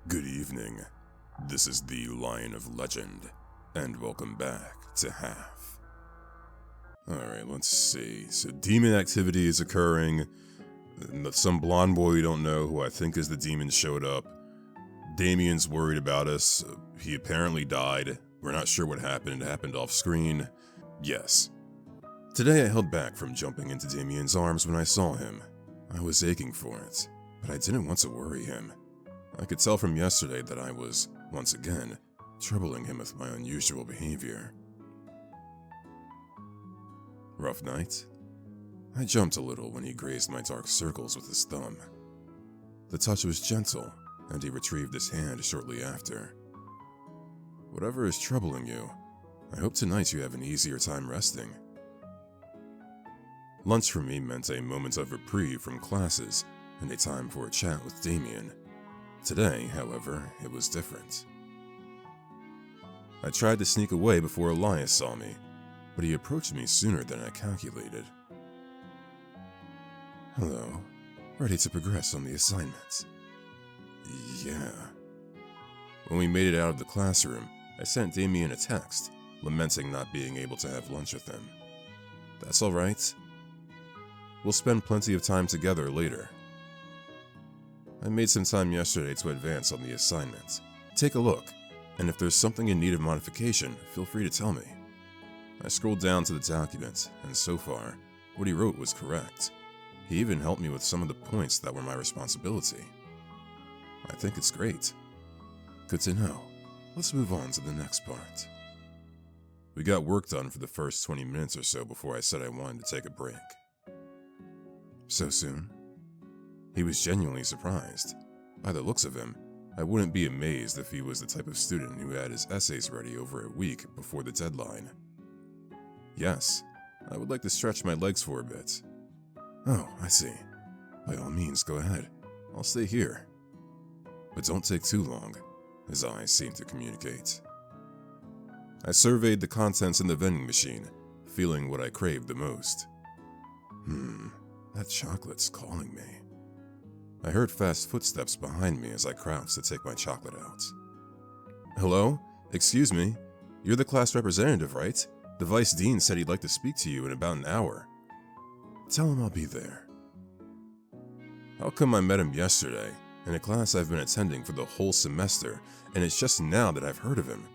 Good evening. This is the Lion of Legend, and welcome back to Half. Alright, let's see. So demon activity is occurring. Some blonde boy we don't know, who I think is the demon, showed up. Damien's worried about us. He apparently died. We're not sure what happened. It happened off screen. Yes. Today I held back from jumping into Damien's arms when I saw him. I was aching for it, but I didn't want to worry him. I could tell from yesterday that I was, once again, troubling him with my unusual behavior. Rough night? I jumped a little when he grazed my dark circles with his thumb. The touch was gentle, and he retrieved his hand shortly after. Whatever is troubling you, I hope tonight you have an easier time resting. Lunch for me meant a moment of reprieve from classes and a time for a chat with Damien. Today, however, it was different. I tried to sneak away before Elias saw me, but he approached me sooner than I calculated. Hello, ready to progress on the assignments? Yeah. When we made it out of the classroom, I sent Damien a text, lamenting not being able to have lunch with him. That's alright. We'll spend plenty of time together later. I made some time yesterday to advance on the assignment. Take a look, and if there's something in need of modification, feel free to tell me. I scrolled down to the document, and so far, what he wrote was correct. He even helped me with some of the points that were my responsibility. I think it's great. Good to know. Let's move on to the next part. We got work done for the first 20 minutes or so before I said I wanted to take a break. So soon? He was genuinely surprised. By the looks of him, I wouldn't be amazed if he was the type of student who had his essays ready over a week before the deadline. Yes, I would like to stretch my legs for a bit. Oh, I see. By all means, go ahead. I'll stay here. But don't take too long, his eyes seemed to communicate. I surveyed the contents in the vending machine, feeling what I craved the most. That chocolate's calling me. I heard fast footsteps behind me as I crouched to take my chocolate out. Hello? Excuse me? You're the class representative, right? The vice dean said he'd like to speak to you in about an hour. Tell him I'll be there. How come I met him yesterday, in a class I've been attending for the whole semester, and it's just now that I've heard of him?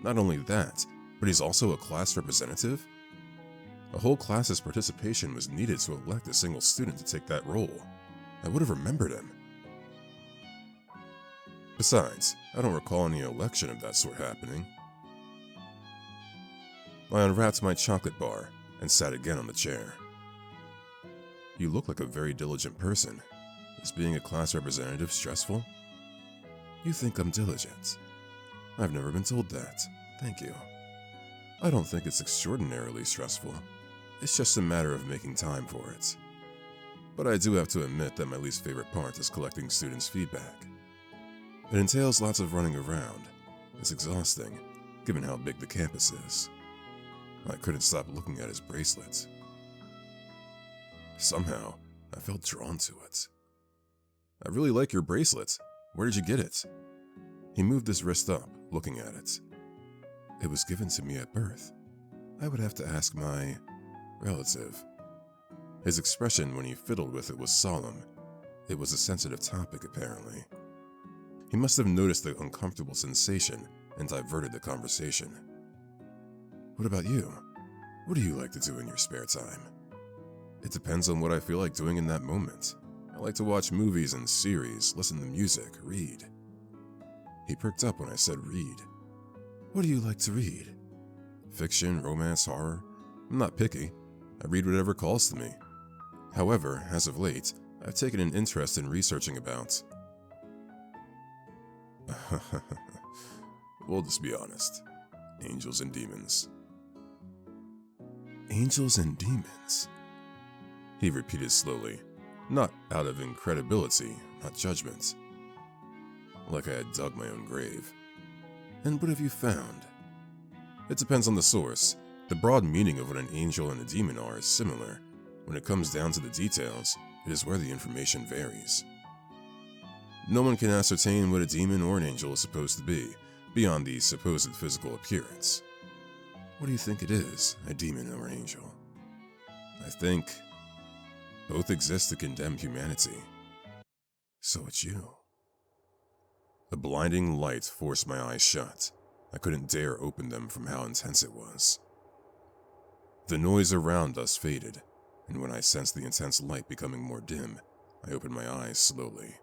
Not only that, but he's also a class representative? A whole class's participation was needed to elect a single student to take that role. I would have remembered him. Besides, I don't recall any election of that sort happening. I unwrapped my chocolate bar and sat again on the chair. You look like a very diligent person. Is being a class representative stressful? You think I'm diligent. I've never been told that. Thank you. I don't think it's extraordinarily stressful. It's just a matter of making time for it. But I do have to admit that my least favorite part is collecting students' feedback. It entails lots of running around. It's exhausting, given how big the campus is. I couldn't stop looking at his bracelet. Somehow, I felt drawn to it. I really like your bracelet. Where did you get it? He moved his wrist up, looking at it. It was given to me at birth. I would have to ask my relative. His expression when he fiddled with it was solemn. It was a sensitive topic, apparently. He must have noticed the uncomfortable sensation and diverted the conversation. What about you? What do you like to do in your spare time? It depends on what I feel like doing in that moment. I like to watch movies and series, listen to music, read. He perked up when I said read. What do you like to read? Fiction, romance, horror? I'm not picky. I read whatever calls to me. However, as of late, I've taken an interest in researching about... We'll just be honest. Angels and demons. Angels and demons? He repeated slowly, not out of incredibility, not judgment. Like I had dug my own grave. And what have you found? It depends on the source. The broad meaning of what an angel and a demon are is similar. When it comes down to the details, it is where the information varies. No one can ascertain what a demon or an angel is supposed to be, beyond the supposed physical appearance. What do you think it is, a demon or an angel? I think both exist to condemn humanity. So it's you. A blinding light forced my eyes shut. I couldn't dare open them from how intense it was. The noise around us faded, and when I sensed the intense light becoming more dim, I opened my eyes slowly.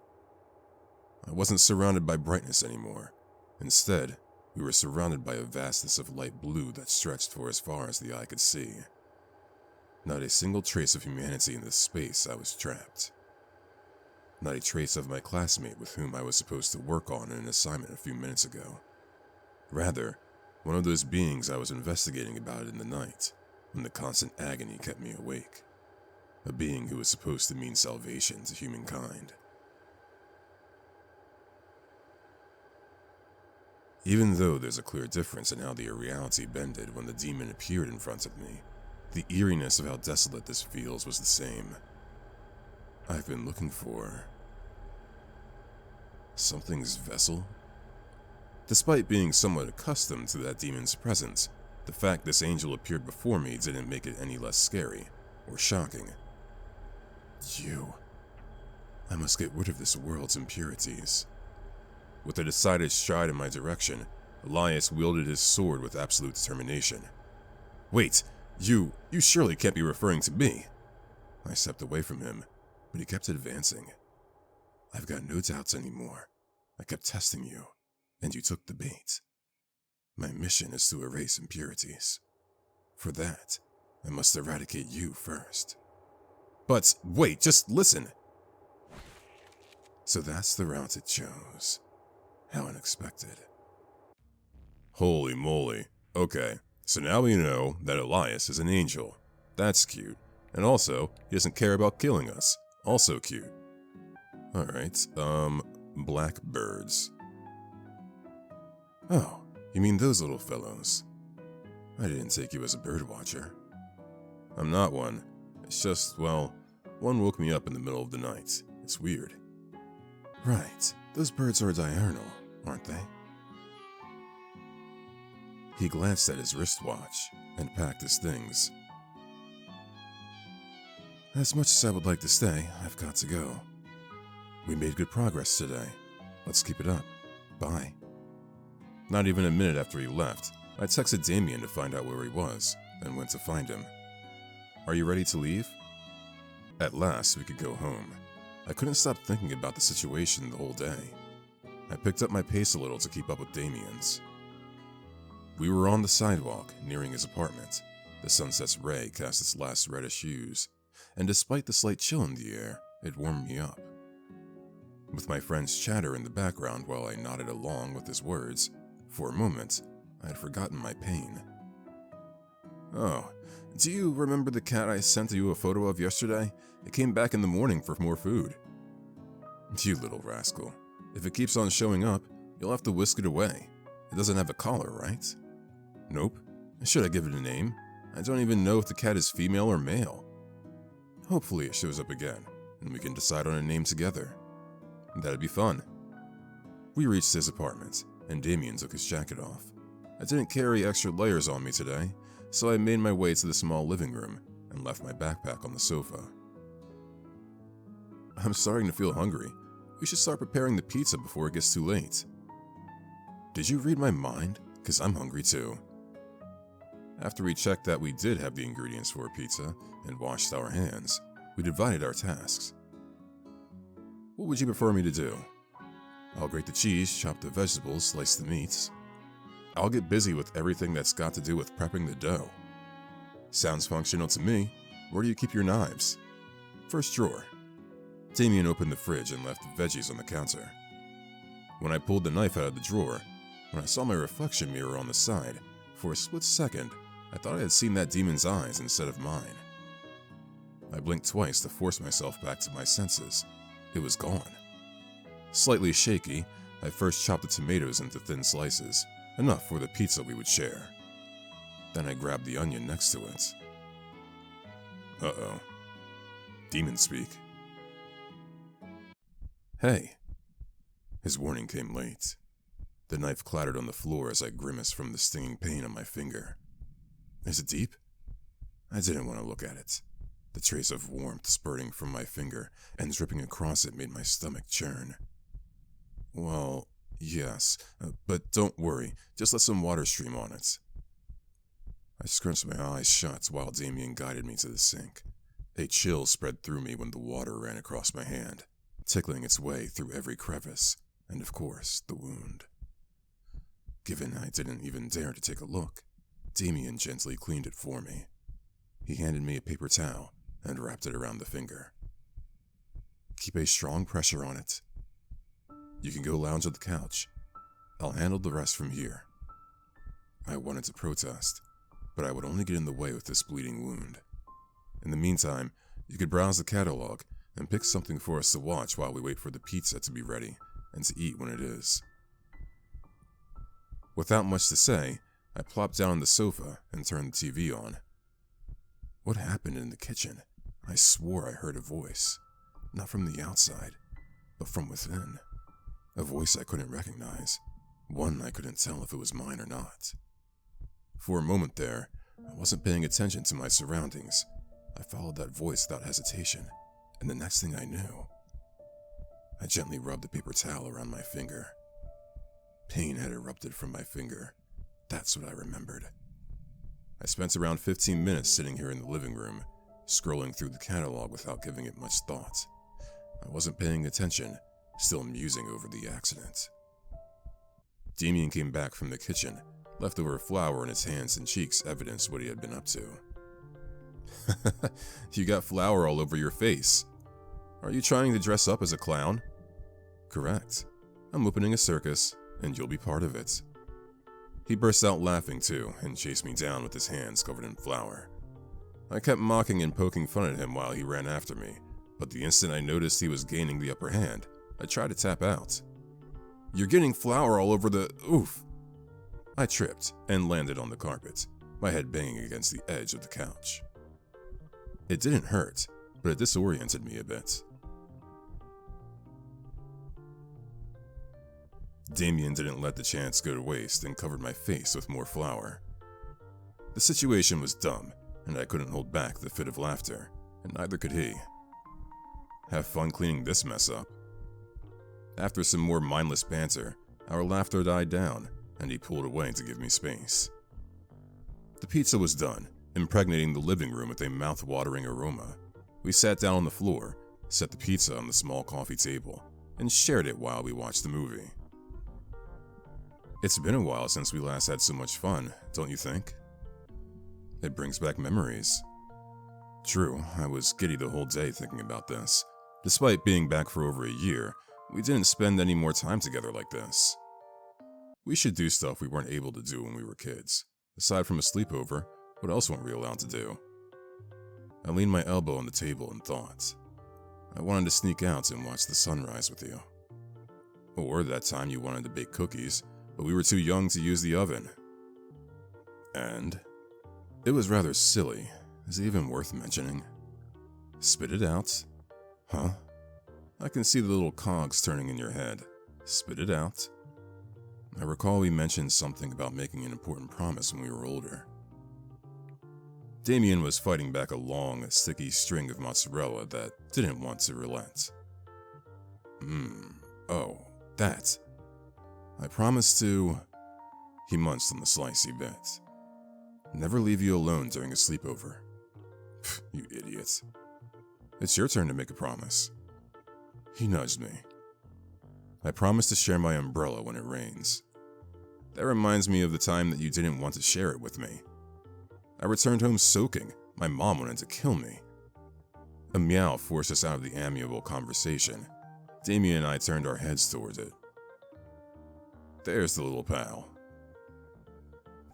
I wasn't surrounded by brightness anymore. Instead, we were surrounded by a vastness of light blue that stretched for as far as the eye could see. Not a single trace of humanity in this space. I was trapped. Not a trace of my classmate with whom I was supposed to work on an assignment a few minutes ago. Rather, one of those beings I was investigating about in the night, when the constant agony kept me awake. A being who was supposed to mean salvation to humankind. Even though there's a clear difference in how the reality bended when the demon appeared in front of me, the eeriness of how desolate this feels was the same. I've been looking for something's vessel? Despite being somewhat accustomed to that demon's presence, the fact this angel appeared before me didn't make it any less scary or shocking. You. I must get rid of this world's impurities. With a decided stride in my direction, Elias wielded his sword with absolute determination. Wait, you surely can't be referring to me. I stepped away from him, but he kept advancing. I've got no doubts anymore. I kept testing you, and you took the bait. My mission is to erase impurities. For that, I must eradicate you first. But wait, just listen. So that's the route it chose. How unexpected. Holy moly. Okay, so now we know that Elias is an angel. That's cute. And also, he doesn't care about killing us. Also cute. Alright, blackbirds. Oh, you mean those little fellows? I didn't take you as a bird watcher. I'm not one. It's just, well, one woke me up in the middle of the night. It's weird. Right, those birds are diurnal, aren't they? He glanced at his wristwatch and packed his things. As much as I would like to stay, I've got to go. We made good progress today. Let's keep it up. Bye. Not even a minute after he left, I texted Damien to find out where he was, and went to find him. Are you ready to leave? At last, we could go home. I couldn't stop thinking about the situation the whole day. I picked up my pace a little to keep up with Damien's. We were on the sidewalk, nearing his apartment. The sunset's ray cast its last reddish hues, and despite the slight chill in the air, it warmed me up. With my friend's chatter in the background while I nodded along with his words, for a moment, I had forgotten my pain. Oh, do you remember the cat I sent you a photo of yesterday? It came back in the morning for more food. You little rascal. If it keeps on showing up, you'll have to whisk it away. It doesn't have a collar, right? Nope. Should I give it a name? I don't even know if the cat is female or male. Hopefully it shows up again, and we can decide on a name together. That'd be fun. We reached his apartment, and Damien took his jacket off. I didn't carry extra layers on me today, so I made my way to the small living room and left my backpack on the sofa. I'm starting to feel hungry. We should start preparing the pizza before it gets too late. Did you read my mind? 'Cause I'm hungry too. After we checked that we did have the ingredients for a pizza and washed our hands, we divided our tasks. What would you prefer me to do? I'll grate the cheese, chop the vegetables, slice the meats. I'll get busy with everything that's got to do with prepping the dough. Sounds functional to me. Where do you keep your knives? First drawer. Damien opened the fridge and left the veggies on the counter. When I pulled the knife out of the drawer, when I saw my reflection mirror on the side, for a split second, I thought I had seen that demon's eyes instead of mine. I blinked twice to force myself back to my senses. It was gone. Slightly shaky, I first chopped the tomatoes into thin slices, enough for the pizza we would share. Then I grabbed the onion next to it. Uh-oh. Demon speak. Hey, His warning came late. The knife clattered on the floor as I grimaced from the stinging pain on my finger. Is it deep? I didn't want to look at it. The trace of warmth spurting from my finger and dripping across it made my stomach churn. Well, yes, but don't worry, just let some water stream on it. I scrunched my eyes shut while Damien guided me to the sink. A chill spread through me when the water ran across my hand, tickling its way through every crevice, and of course, the wound. Given I didn't even dare to take a look, Damien gently cleaned it for me. He handed me a paper towel and wrapped it around the finger. Keep a strong pressure on it. You can go lounge on the couch. I'll handle the rest from here. I wanted to protest, but I would only get in the way with this bleeding wound. In the meantime, you could browse the catalog and pick something for us to watch while we wait for the pizza to be ready and to eat when it is. Without much to say, I plopped down on the sofa and turned the TV on. What happened in the kitchen? I swore I heard a voice, not from the outside, but from within. A voice I couldn't recognize, one I couldn't tell if it was mine or not. For a moment there, I wasn't paying attention to my surroundings. I followed that voice without hesitation, and the next thing I knew, I gently rubbed the paper towel around my finger. Pain had erupted from my finger. That's what I remembered. I spent around 15 minutes sitting here in the living room, scrolling through the catalog without giving it much thought. I wasn't paying attention, still musing over the accident. Damien came back from the kitchen. Leftover flour on his hands and cheeks evidenced what he had been up to. You got flour all over your face. Are you trying to dress up as a clown? Correct. I'm opening a circus, and you'll be part of it. He burst out laughing too, and chased me down with his hands covered in flour. I kept mocking and poking fun at him while he ran after me, but the instant I noticed he was gaining the upper hand, I tried to tap out. You're getting flour all over the... Oof! I tripped and landed on the carpet, my head banging against the edge of the couch. It didn't hurt, but it disoriented me a bit. Damien didn't let the chance go to waste and covered my face with more flour. The situation was dumb, and I couldn't hold back the fit of laughter, and neither could he. Have fun cleaning this mess up. After some more mindless banter, our laughter died down, and he pulled away to give me space. The pizza was done, impregnating the living room with a mouth-watering aroma. We sat down on the floor, set the pizza on the small coffee table, and shared it while we watched the movie. It's been a while since we last had so much fun, don't you think? It brings back memories. True, I was giddy the whole day thinking about this. Despite being back for over a year, we didn't spend any more time together like this. We should do stuff we weren't able to do when we were kids. Aside from a sleepover, what else weren't we allowed to do? I leaned my elbow on the table and thought. I wanted to sneak out and watch the sunrise with you. Or that time you wanted to bake cookies, but we were too young to use the oven. And it was rather silly. Is it even worth mentioning? Spit it out. Huh? I can see the little cogs turning in your head. Spit it out. I recall we mentioned something about making an important promise when we were older. Damien was fighting back a long, sticky string of mozzarella that didn't want to relent. Oh, that. I promised to... He munched on the slicey bit. Never leave you alone during a sleepover. You idiot. It's your turn to make a promise. He nudged me. I promised to share my umbrella when it rains. That reminds me of the time that you didn't want to share it with me. I returned home soaking. My mom wanted to kill me. A meow forced us out of the amiable conversation. Damien and I turned our heads towards it. There's the little pal.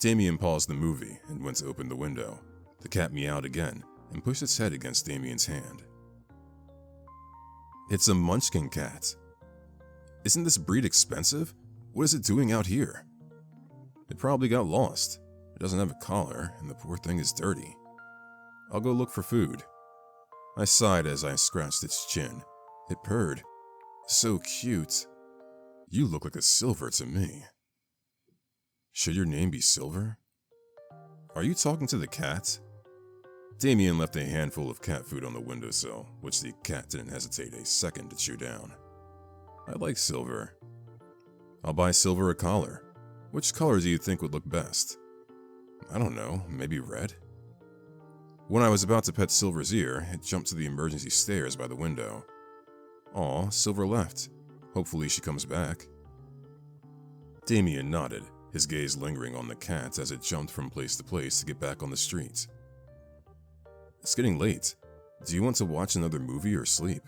Damien paused the movie and went to open the window. The cat meowed again and pushed its head against Damien's hand. It's a munchkin cat. Isn't this breed expensive? What is it doing out here? It probably got lost. It doesn't have a collar, and the poor thing is dirty. I'll go look for food. I sighed as I scratched its chin. It purred. So cute. You look like a Silver to me. Should your name be Silver? Are you talking to the cat? Damien left a handful of cat food on the windowsill, which the cat didn't hesitate a second to chew down. I like Silver. I'll buy Silver a collar. Which color do you think would look best? I don't know, maybe red? When I was about to pet Silver's ear, it jumped to the emergency stairs by the window. Aw, Silver left. Hopefully she comes back. Damien nodded, his gaze lingering on the cat as it jumped from place to place to get back on the street. It's getting late. Do you want to watch another movie or sleep?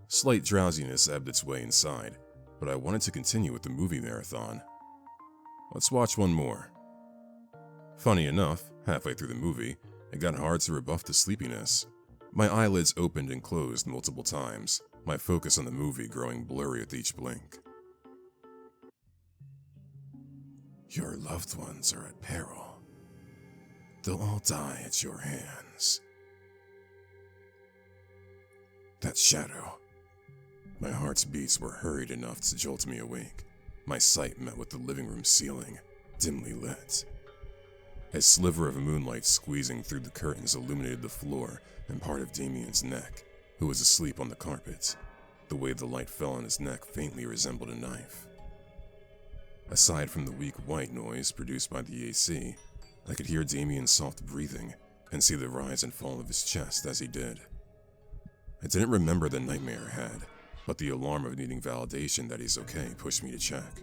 Slight drowsiness ebbed its way inside, but I wanted to continue with the movie marathon. Let's watch one more. Funny enough, halfway through the movie, it got hard to rebuff the sleepiness. My eyelids opened and closed multiple times, my focus on the movie growing blurry with each blink. Your loved ones are at peril. They'll all die at your hands. That shadow. My heart's beats were hurried enough to jolt me awake. My sight met with the living room ceiling, dimly lit. A sliver of moonlight squeezing through the curtains illuminated the floor and part of Damien's neck, who was asleep on the carpet. The way the light fell on his neck faintly resembled a knife. Aside from the weak white noise produced by the AC, I could hear Damien's soft breathing and see the rise and fall of his chest as he did. I didn't remember the nightmare I had, but the alarm of needing validation that he's okay pushed me to check.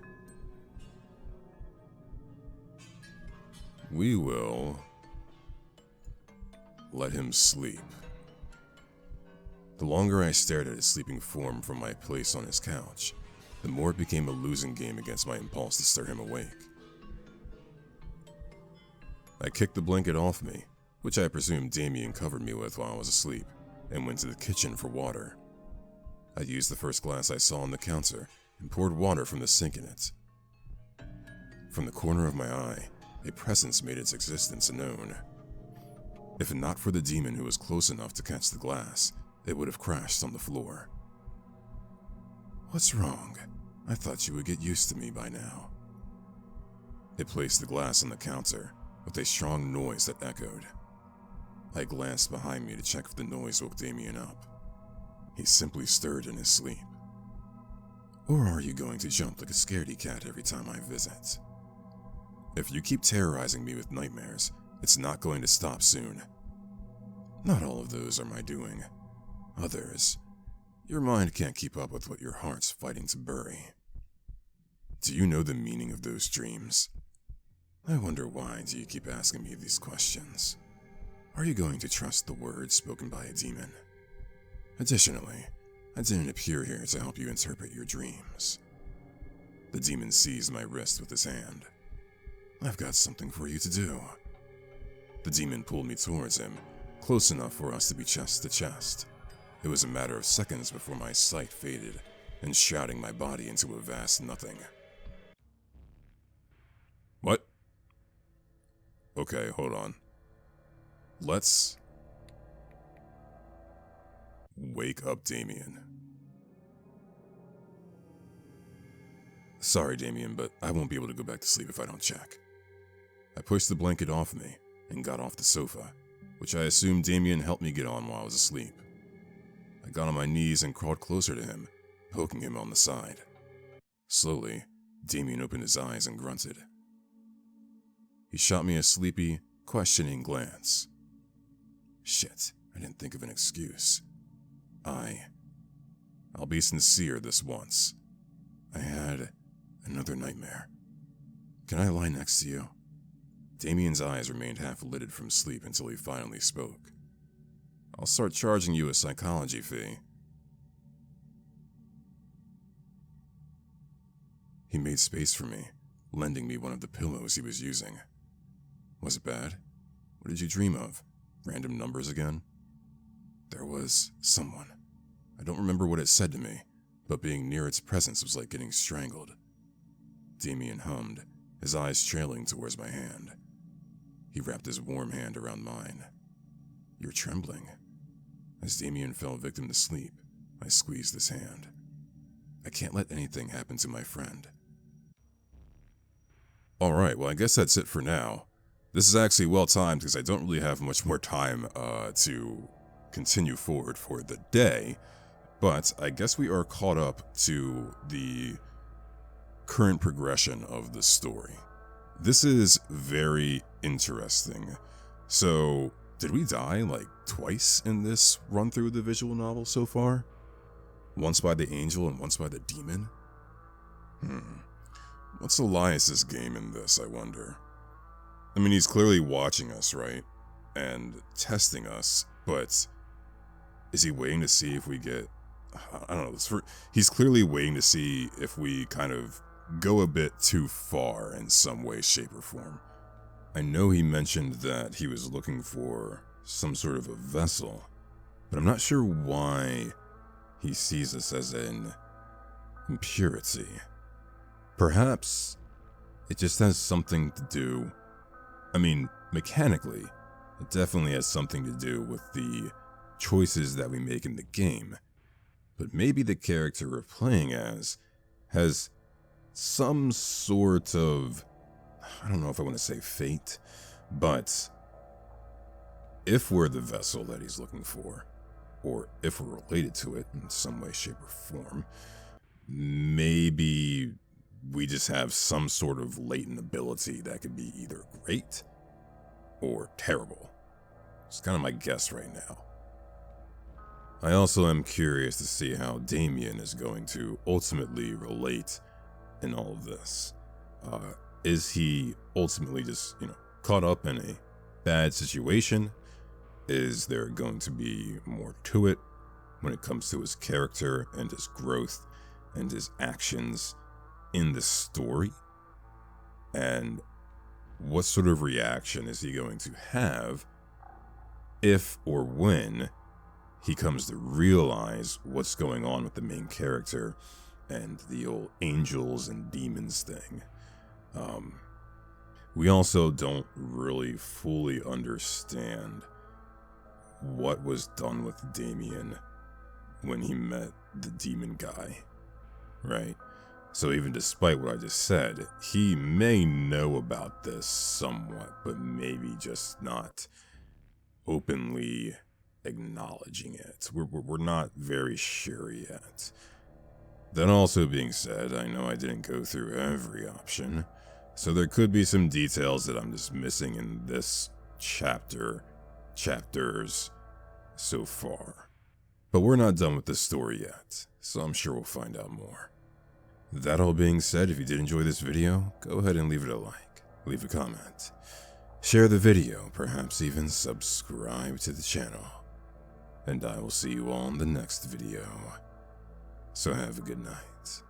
We will let him sleep. The longer I stared at his sleeping form from my place on his couch, the more it became a losing game against my impulse to stir him awake. I kicked the blanket off me, which I presumed Damien covered me with while I was asleep, and went to the kitchen for water. I used the first glass I saw on the counter and poured water from the sink in it. From the corner of my eye, a presence made its existence known. If not for the demon who was close enough to catch the glass, it would have crashed on the floor. What's wrong? I thought you would get used to me by now. It placed the glass on the counter with a strong noise that echoed. I glanced behind me to check if the noise woke Damien up. He simply stirred in his sleep. Or are you going to jump like a scaredy cat every time I visit? If you keep terrorizing me with nightmares, it's not going to stop soon. Not all of those are my doing. Others, your mind can't keep up with what your heart's fighting to bury. Do you know the meaning of those dreams? I wonder why do you keep asking me these questions? Are you going to trust the words spoken by a demon? Additionally, I didn't appear here to help you interpret your dreams. The demon seized my wrist with his hand. I've got something for you to do. The demon pulled me towards him, close enough for us to be chest to chest. It was a matter of seconds before my sight faded, and shrouding my body into a vast nothing. What? Okay, hold on. Let's wake up Damien. Sorry, Damien, but I won't be able to go back to sleep if I don't check. I pushed the blanket off me and got off the sofa, which I assumed Damien helped me get on while I was asleep. I got on my knees and crawled closer to him, poking him on the side. Slowly, Damien opened his eyes and grunted. He shot me a sleepy, questioning glance. Shit, I didn't think of an excuse. I'll be sincere this once. I had another nightmare. Can I lie next to you? Damien's eyes remained half-lidded from sleep until he finally spoke. I'll start charging you a psychology fee. He made space for me, lending me one of the pillows he was using. Was it bad? What did you dream of? Random numbers again? There was someone. I don't remember what it said to me, but being near its presence was like getting strangled. Damien hummed, his eyes trailing towards my hand. He wrapped his warm hand around mine. You're trembling. As Damien fell victim to sleep, I squeezed his hand. I can't let anything happen to my friend. Alright, well I guess that's it for now. This is actually well timed because I don't really have much more time to continue forward for the day, but I guess we are caught up to the current progression of the story. This is very interesting. So, did we die like twice in this run through the visual novel so far? Once by the angel and once by the demon? What's Elias's game in this, I wonder? I mean, he's clearly watching us, right? And testing us, but is he waiting to see if we get... I don't know. He's clearly waiting to see if we kind of go a bit too far in some way, shape, or form. I know he mentioned that he was looking for some sort of a vessel, but I'm not sure why he sees us as an impurity. Perhaps it just has something to do... I mean, mechanically, it definitely has something to do with the choices that we make in the game. But maybe the character we're playing as has some sort of... I don't know if I want to say fate, but if we're the vessel that he's looking for, or if we're related to it in some way, shape, or form, maybe we just have some sort of latent ability that could be either great or terrible. It's kind of my guess right now. I also am curious to see how Damien is going to ultimately relate in all of this. Is he ultimately just, caught up in a bad situation? Is there going to be more to it when it comes to his character and his growth and his actions in the story? And what sort of reaction is he going to have if or when he comes to realize what's going on with the main character and the old angels and demons thing? We also don't really fully understand what was done with Damien when he met the demon guy, right? So even despite what I just said, he may know about this somewhat, but maybe just not openly acknowledging it. We're not very sure yet. That also being said, I know I didn't go through every option, so there could be some details that I'm just missing in this chapters so far. But we're not done with this story yet, so I'm sure we'll find out more. That all being said, if you did enjoy this video, go ahead and leave it a like, leave a comment, share the video, perhaps even subscribe to the channel, and I will see you all in the next video. So have a good night.